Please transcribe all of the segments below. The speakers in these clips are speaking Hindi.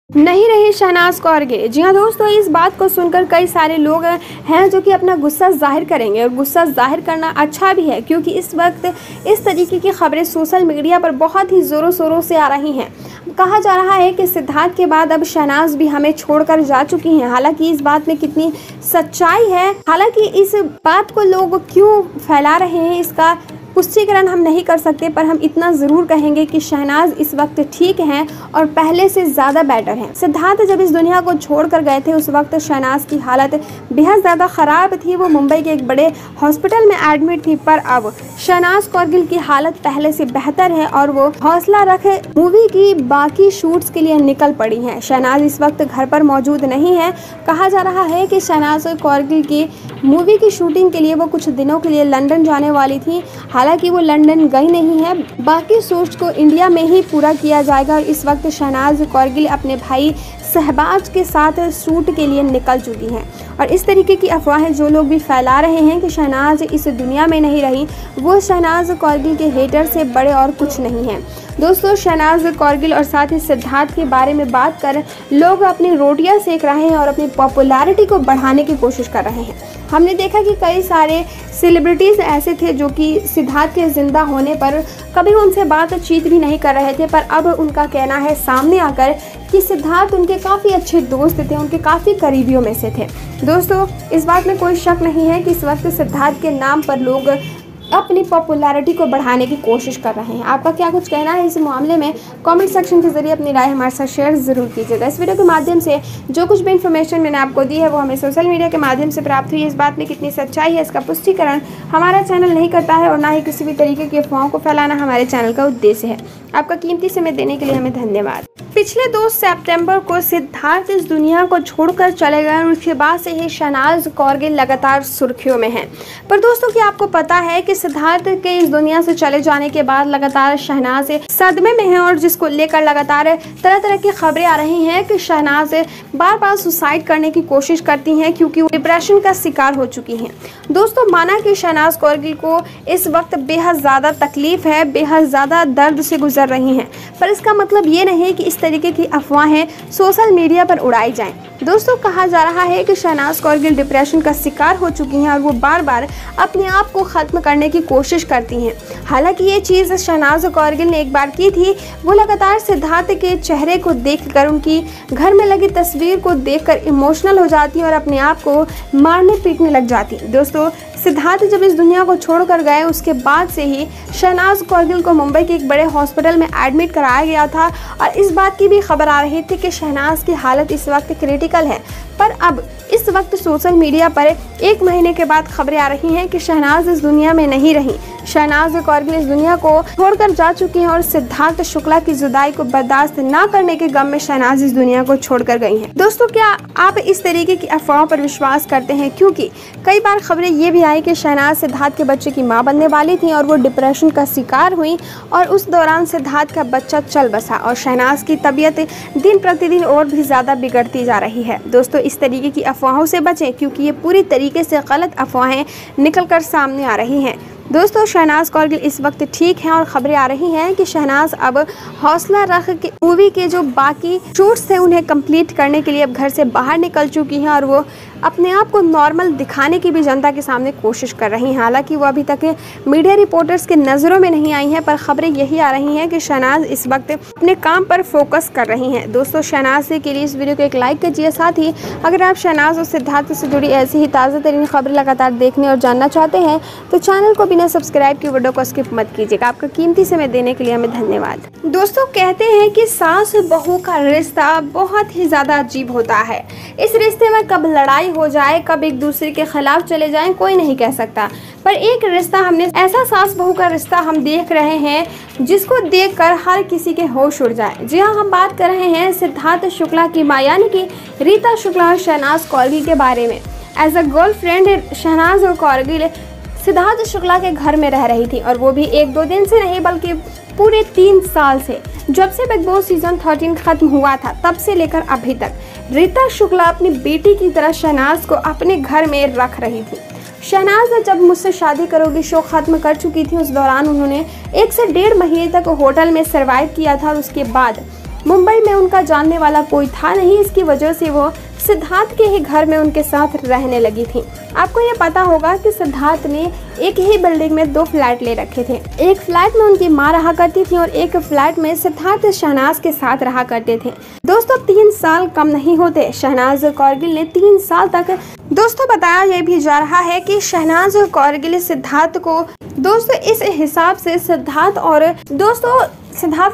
नहीं रही शहनाज कौरगिल। जी हाँ दोस्तों, इस बात को सुनकर कई सारे लोग हैं जो कि अपना गुस्सा जाहिर करेंगे और गुस्सा जाहिर करना अच्छा भी है, क्योंकि इस वक्त इस तरीके की खबरें सोशल मीडिया पर बहुत ही ज़ोरों शोरों से आ रही हैं। कहा जा रहा है कि सिद्धार्थ के बाद अब शहनाज भी हमें छोड़कर जा चुकी हैं। हालांकि इस बात में कितनी सच्चाई है, हालांकि इस बात को लोग क्यों फैला रहे हैं इसका पुष्टिकरण हम नहीं कर सकते, पर हम इतना ज़रूर कहेंगे कि शहनाज इस वक्त ठीक हैं और पहले से ज़्यादा बेटर हैं। सिद्धार्थ जब इस दुनिया को छोड़कर गए थे उस वक्त शहनाज की हालत बेहद ज़्यादा ख़राब थी। वो मुंबई के एक बड़े हॉस्पिटल में एडमिट थी, पर अब शहनाज कौरगिल की हालत पहले से बेहतर है और वो हौसला रख मूवी की बाकी शूट्स के लिए निकल पड़ी हैं। शहनाज इस वक्त घर पर मौजूद नहीं है। कहा जा रहा है कि शहनाज कौरगिल की मूवी की शूटिंग के लिए वो कुछ दिनों के लिए लंदन जाने वाली थी। हालांकि वो लंदन गई नहीं है, बाकी शूट्स को इंडिया में ही पूरा किया जाएगा और इस वक्त शहनाज कौरगिल अपने भाई शहबाज के साथ शूट के लिए निकल चुकी हैं। और इस तरीके की अफवाहें जो लोग भी फैला रहे हैं कि शहनाज इस दुनिया में नहीं रही, वो शहनाज कौरगिल के हेटर से बड़े और कुछ नहीं हैं। दोस्तों, शहनाज कौरगिल और साथ ही सिद्धार्थ के बारे में बात कर लोग अपनी रोटियां सेक रहे हैं और अपनी पॉपुलैरिटी को बढ़ाने की कोशिश कर रहे हैं। हमने देखा कि कई सारे सेलिब्रिटीज़ ऐसे थे जो कि सिद्धार्थ के ज़िंदा होने पर कभी उनसे बातचीत भी नहीं कर रहे थे, पर अब उनका कहना है सामने आकर कि सिद्धार्थ उनके काफ़ी अच्छे दोस्त थे, उनके काफ़ी करीबियों में से थे। दोस्तों, इस बात में कोई शक नहीं है कि इस वक्त सिद्धार्थ के नाम पर लोग अपनी पॉपुलैरिटी को बढ़ाने की कोशिश कर रहे हैं। आपका क्या कुछ कहना है इस मामले में? कमेंट सेक्शन के जरिए अपनी राय हमारे साथ शेयर ज़रूर कीजिएगा। इस वीडियो के माध्यम से जो कुछ भी इन्फॉर्मेशन मैंने आपको दी है वो हमें सोशल मीडिया के माध्यम से प्राप्त हुई है। इस बात में कितनी सच्चाई है इसका पुष्टिकरण हमारा चैनल नहीं करता है और ना ही किसी भी तरीके की अफवाहों को फैलाना हमारे चैनल का उद्देश्य है। आपका कीमती समय देने के लिए हमें धन्यवाद। पिछले 2 सितंबर को सिद्धार्थ इस दुनिया को छोड़कर चले गए और उसके बाद से ही शहनाज कौरगिल लगातार सुर्खियों में हैं। पर दोस्तों, क्या आपको पता है कि सिद्धार्थ के इस दुनिया से चले जाने के बाद लगातार शहनाज सदमे में है और जिसको लेकर लगातार तरह तरह की खबरें आ रही हैं कि शहनाज बार बार सुसाइड करने की कोशिश करती हैं क्योंकि वो डिप्रेशन का शिकार हो चुकी हैं। दोस्तों, माना कि शहनाज कौरगिल को इस वक्त बेहद ज़्यादा तकलीफ है, बेहद ज़्यादा दर्द से गुजर रही हैं, पर इसका मतलब ये नहीं कि इस तरीके की अफवाहें सोशल मीडिया पर उड़ाई जाएं। दोस्तों, कहा जा रहा है कि शहनाज कौरगिल डिप्रेशन का शिकार हो चुकी हैं और वो बार बार अपने आप को ख़त्म करने की कोशिश करती हैं। हालांकि ये चीज़ शहनाज कौरगिल ने एक बार की थी। वो लगातार सिद्धार्थ के चेहरे को देखकर, उनकी घर में लगी तस्वीर को देखकर इमोशनल हो जाती और अपने आप को मारने पीटने लग जाती। दोस्तों, सिद्धार्थ जब इस दुनिया को छोड़कर गए उसके बाद से ही शहनाज कौरगिल को मुंबई के एक बड़े हॉस्पिटल में एडमिट कराया गया था और इस बात की भी खबर आ रही थी कि शहनाज की हालत इस वक्त क्रिटिकल है। पर अब इस वक्त सोशल मीडिया पर 1 महीने के बाद खबरें आ रही हैं कि शहनाज इस दुनिया में नहीं रही। शहनाज कौरगिल इस दुनिया को छोड़कर जा चुकी हैं और सिद्धार्थ शुक्ला की जुदाई को बर्दाश्त ना करने के गम में शहनाज इस दुनिया को छोड़कर गई हैं। दोस्तों, क्या आप इस तरीके की अफवाहों पर विश्वास करते हैं? क्योंकि कई बार खबरें ये भी आई कि शहनाज सिद्धार्थ के बच्चे की मां बनने वाली थी और वो डिप्रेशन का शिकार हुई और उस दौरान सिद्धार्थ का बच्चा चल बसा और शहनाज की तबीयत दिन प्रतिदिन और भी ज़्यादा बिगड़ती जा रही है। दोस्तों, इस तरीके की अफवाहों से बचें क्योंकि ये पूरी तरीके से गलत अफवाहें निकलकर सामने आ रही हैं। दोस्तों, शहनाज कौरगिल इस वक्त ठीक हैं और खबरें आ रही हैं कि शहनाज अब हौसला रख के मूवी के जो बाकी शूट्स थे उन्हें कंप्लीट करने के लिए अब घर से बाहर निकल चुकी हैं और वो अपने आप को नॉर्मल दिखाने की भी जनता के सामने कोशिश कर रही हैं। हालांकि वो अभी तक मीडिया रिपोर्टर्स के नज़रों में नहीं आई हैं, पर खबरें यही आ रही हैं कि शहनाज इस वक्त अपने काम पर फोकस कर रही हैं। दोस्तों, शहनाज के लिए इस वीडियो को एक लाइक कीजिए। साथ ही अगर आप शहनाज और सिद्धार्थ से जुड़ी ऐसी ही ताज़ा तरीन खबरें लगातार देखने और जानना चाहते हैं तो चैनल को बिना सब्सक्राइब की वीडियो को स्किप मत कीजिएगा। आपका कीमती समय देने के लिए हमें धन्यवाद। दोस्तों, कहते हैं कि सास बहू का रिश्ता बहुत ही ज़्यादा अजीब होता है। इस रिश्ते में कब लड़ाई हो जाए, कब एक दूसरे के खिलाफ चले जाएं, कोई नहीं कह सकता। पर एक रिश्ता हमने ऐसा सास बहू का रिश्ता हम देख रहे हैं जिसको देखकर हर किसी के होश उड़ जाए। जी हाँ, हम बात कर रहे हैं सिद्धार्थ शुक्ला की मां यानी कि रीता शुक्ला और शहनाज कौरगिल के बारे में। As a girlfriend Shehnaaz Kaur Gill Siddharth Shukla के घर में रह रही थी और वो भी 1-2 दिन से नहीं बल्कि पूरे 3 साल से। जब से बिग बॉस सीजन 13 खत्म हुआ था तब से लेकर अभी तक रीता शुक्ला अपनी बेटी की तरह शहनाज को अपने घर में रख रही थी। शहनाज जब मुझसे शादी करोगी शो खत्म कर चुकी थी, उस दौरान उन्होंने 1 से 1.5 महीने तक होटल में सर्वाइव किया था और उसके बाद मुंबई में उनका जानने वाला कोई था नहीं, इसकी वजह से वो सिद्धार्थ के ही घर में उनके साथ रहने लगी थी। आपको ये पता होगा कि सिद्धार्थ ने एक ही बिल्डिंग में 2 फ्लैट ले रखे थे। एक फ्लैट में उनकी माँ रहा करती थी और एक फ्लैट में सिद्धार्थ शहनाज के साथ रहा करते थे। दोस्तों 3 साल कम नहीं होते। शहनाज कौरगिल ने 3 साल तक दोस्तों बताया यह भी जा रहा है कि शहनाज कौरगिल सिद्धार्थ को दोस्तों इस हिसाब से सिद्धार्थ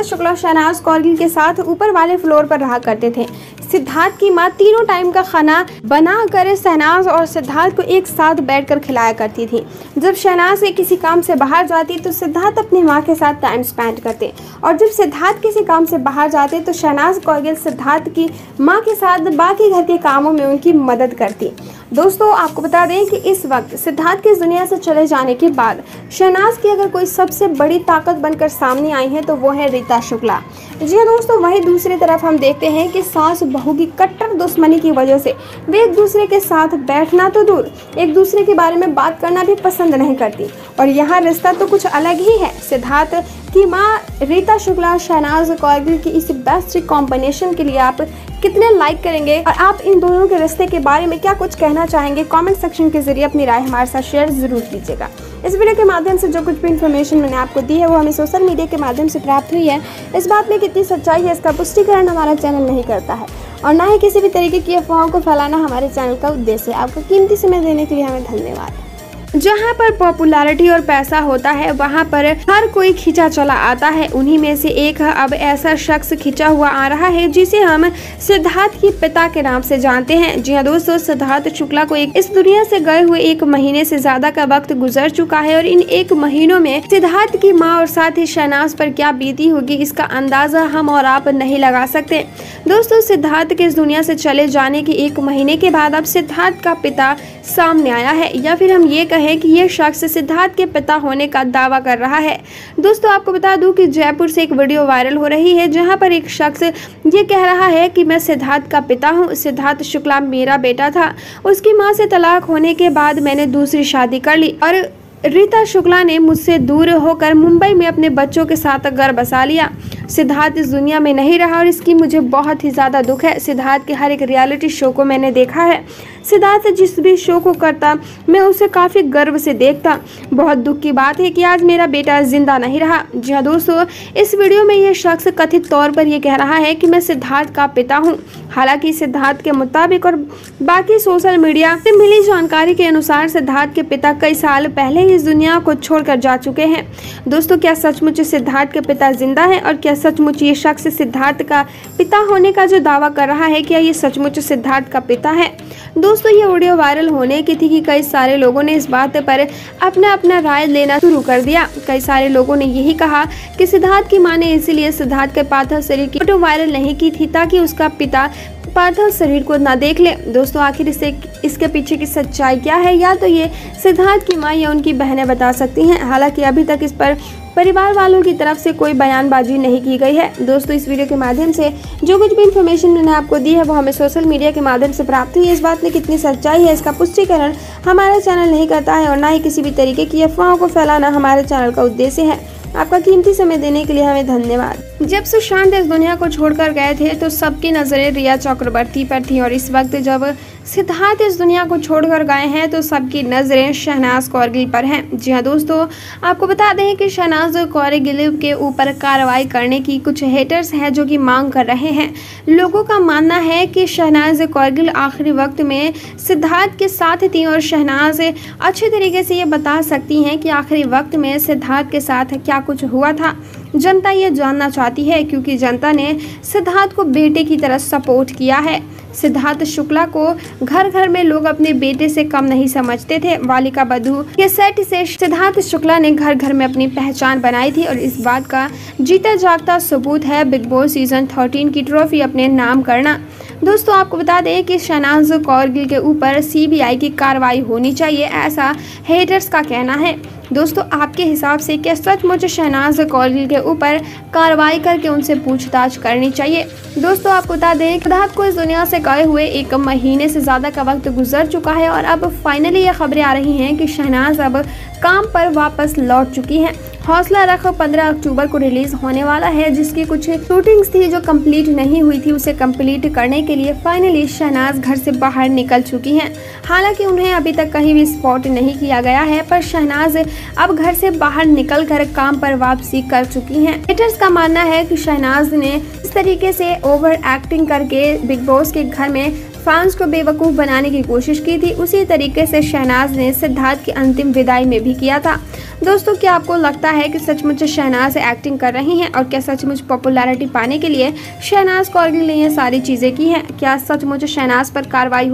शुक्ला शहनाज कौरगिल के साथ ऊपर वाले फ्लोर पर रहा करते थे। सिद्धार्थ की माँ तीनों टाइम का खाना बनाकर शहनाज और सिद्धार्थ को एक साथ बैठकर खिलाया करती थी। जब शहनाज किसी काम से बाहर जाती तो सिद्धार्थ अपनी माँ के साथ टाइम स्पेंड करते और जब सिद्धार्थ किसी काम से बाहर जाते तो शहनाज कौरगिल सिद्धार्थ की माँ के साथ बाकी घर के कामों में उनकी मदद करती। दोस्तों आपको बता दें कि इस वक्त सिद्धार्थ की इस दुनिया से चले जाने के बाद शहनाज की अगर कोई सबसे बड़ी ताकत बनकर सामने आई है तो वो है रीता शुक्ला। जी हाँ दोस्तों, वहीं दूसरी तरफ हम देखते हैं कि सास बहू की कट्टर दुश्मनी की वजह से वे एक दूसरे के साथ बैठना तो दूर, एक दूसरे के बारे में बात करना भी पसंद नहीं करती और यहाँ रिश्ता तो कुछ अलग ही है। सिद्धार्थ की माँ रीता शुक्ला शहनाज कौरगिल की इस बेस्ट कॉम्बिनेशन के लिए आप कितने लाइक करेंगे और आप इन दोनों के रिश्ते के बारे में क्या कुछ कहना चाहेंगे, कमेंट सेक्शन के जरिए अपनी राय हमारे साथ शेयर जरूर कीजिएगा। इस वीडियो के माध्यम से जो कुछ भी इन्फॉर्मेशन मैंने आपको दी है वो हमें सोशल मीडिया के माध्यम से प्राप्त हुई है। इस बात में कितनी सच्चाई है इसका पुष्टिकरण हमारा चैनल नहीं करता है और ना ही किसी भी तरीके की अफवाहों को फैलाना हमारे चैनल का उद्देश्य है। आपका कीमती समय देने के लिए हमें धन्यवाद। जहाँ पर पॉपुलैरिटी और पैसा होता है वहाँ पर हर कोई खिंचा चला आता है। उन्हीं में से एक अब ऐसा शख्स खिंचा हुआ आ रहा है जिसे हम सिद्धार्थ के पिता के नाम से जानते हैं। जी हाँ दोस्तों, सिद्धार्थ शुक्ला को इस दुनिया से गए हुए 1 महीने से ज्यादा का वक्त गुजर चुका है और इन 1 महीनों में सिद्धार्थ की माँ और साथ ही शहनाज पर क्या बीती होगी इसका अंदाजा हम और आप नहीं लगा सकते। दोस्तों सिद्धार्थ के इस दुनिया से चले जाने के 1 महीने के बाद अब सिद्धार्थ का पिता सामने आया है या फिर हम ये कहें कि यह शख्स सिद्धार्थ के पिता होने का दावा कर रहा है। दोस्तों आपको बता दूं कि जयपुर से एक वीडियो वायरल हो रही है जहां पर एक शख्स ये कह रहा है कि मैं सिद्धार्थ का पिता हूं, सिद्धार्थ शुक्ला मेरा बेटा था, उसकी मां से तलाक होने के बाद मैंने दूसरी शादी कर ली और रीता शुक्ला ने मुझसे दूर होकर मुंबई में अपने बच्चों के साथ घर बसा लिया। सिद्धार्थ इस दुनिया में नहीं रहा और इसकी मुझे बहुत ही ज़्यादा दुख है। सिद्धार्थ के हर एक रियलिटी शो को मैंने देखा है। सिद्धार्थ जिस भी शो को करता मैं उसे काफ़ी गर्व से देखता। बहुत दुख की बात है कि आज मेरा बेटा जिंदा नहीं रहा। जी हाँ दोस्तों, इस वीडियो में यह शख्स कथित तौर पर यह कह रहा है कि मैं सिद्धार्थ का पिता हूँ। हालांकि सिद्धार्थ के मुताबिक और बाकी सोशल मीडिया से मिली जानकारी के अनुसार सिद्धार्थ के पिता कई साल पहले ही इस दुनिया को छोड़कर जा चुके हैं। दोस्तों क्या सचमुच सिद्धार्थ के पिता जिंदा हैं और क्या सचमुच ये शख्स सिद्धार्थ का पिता होने का जो दावा कर रहा है क्या ये सचमुच सिद्धार्थ का पिता है? दोस्तों ये वीडियो वायरल होने की थी कि कई सारे लोगों ने इस बात पर अपना राय लेना शुरू कर दिया। कई सारे लोगों ने यही कहा कि सिद्धार्थ की मां ने इसीलिए सिद्धार्थ के पार्थिव शरीर की फोटो वायरल नहीं की थी ताकि उसका पिता पार्थिव शरीर को ना देख ले। दोस्तों आखिर इसके पीछे की सच्चाई क्या है, या तो ये सिद्धार्थ की मां या उनकी बहनें बता सकती हैं। हालांकि अभी तक इस पर परिवार वालों की तरफ से कोई बयानबाजी नहीं की गई है। दोस्तों इस वीडियो के माध्यम से जो कुछ भी इन्फॉर्मेशन मैंने आपको दी है वो हमें सोशल मीडिया के माध्यम से प्राप्त हुई है। इस बात में कितनी सच्चाई है इसका पुष्टिकरण हमारा चैनल नहीं करता है और ना ही किसी भी तरीके की अफवाहों को फैलाना हमारे चैनल का उद्देश्य है। आपका कीमती समय देने के लिए हमें धन्यवाद। जब सुशांत इस दुनिया को छोड़कर गए थे तो सबकी नजरें रिया चक्रवर्ती पर थी और इस वक्त जब सिद्धार्थ इस दुनिया को छोड़कर गए हैं तो सबकी नजरें शहनाज कौरगिल पर हैं। जी हाँ दोस्तों, आपको बता दें कि शहनाज कौरगिल के ऊपर कार्रवाई करने की कुछ हेटर्स हैं जो कि मांग कर रहे हैं। लोगों का मानना है कि शहनाज कौरगिल आखिरी वक्त में सिद्धार्थ के साथ थी और शहनाज अच्छे तरीके से ये बता सकती हैं कि आखिरी वक्त में सिद्धार्थ के साथ क्या कुछ हुआ था। जनता ये जानना चाहती है क्योंकि जनता ने सिद्धार्थ को बेटे की तरह सपोर्ट किया है। सिद्धार्थ शुक्ला को घर घर में लोग अपने बेटे से कम नहीं समझते थे। बालिका बधू के सेट से सिद्धार्थ शुक्ला ने घर घर में अपनी पहचान बनाई थी और इस बात का जीता जागता सबूत है बिग बॉस सीजन 13 की ट्रॉफी अपने नाम करना। दोस्तों आपको बता दें कि शहनाज कौरगिल के ऊपर सीबीआई की कार्रवाई होनी चाहिए, ऐसा हेटर्स का कहना है। दोस्तों आपके हिसाब से क्या सचमुच शहनाज कौरगिल के ऊपर कार्रवाई करके उनसे पूछताछ करनी चाहिए? दोस्तों आपको बता दें सिद्धार्थ को इस दुनिया से गए हुए 1 महीने से ज़्यादा का वक्त गुजर चुका है और अब फाइनली ये खबरें आ रही हैं कि शहनाज अब काम पर वापस लौट चुकी हैं। हौसला रखो 15 अक्टूबर को रिलीज होने वाला है, जिसकी कुछ शूटिंग्स थी जो कंप्लीट नहीं हुई थी, उसे कंप्लीट करने के लिए फाइनली शहनाज घर से बाहर निकल चुकी हैं। हालांकि उन्हें अभी तक कहीं भी स्पॉट नहीं किया गया है, पर शहनाज अब घर से बाहर निकलकर काम पर वापसी कर चुकी हैं। हेटर्स का मानना है कि शहनाज ने इस तरीके से ओवर एक्टिंग करके बिग बॉस के घर में फैंस को बेवकूफ़ बनाने की कोशिश की थी, उसी तरीके से शहनाज ने सिद्धार्थ की अंतिम विदाई में भी किया था। दोस्तों, क्या आपको लगता है कि सचमुच शहनाज एक्टिंग कर रही हैं और क्या सचमुच पॉपुलैरिटी पाने के लिए शहनाज कौर ने ये सारी चीज़ें की हैं? क्या सचमुच शहनाज पर कार्रवाई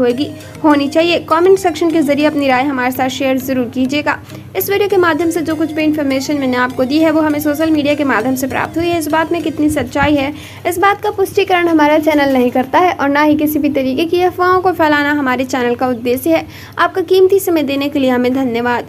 होनी चाहिए? कमेंट सेक्शन के जरिए अपनी राय हमारे साथ शेयर जरूर कीजिएगा। इस वीडियो के माध्यम से जो कुछ भी इन्फॉर्मेशन मैंने आपको दी है वो हमें सोशल मीडिया के माध्यम से प्राप्त हुई है। इस बात में कितनी सच्चाई है, इस बात का पुष्टिकरण हमारा चैनल नहीं करता है और ना ही किसी भी तरीके की अफवाहों को फैलाना हमारे चैनल का उद्देश्य है। आपका कीमती समय देने के लिए हमें धन्यवाद।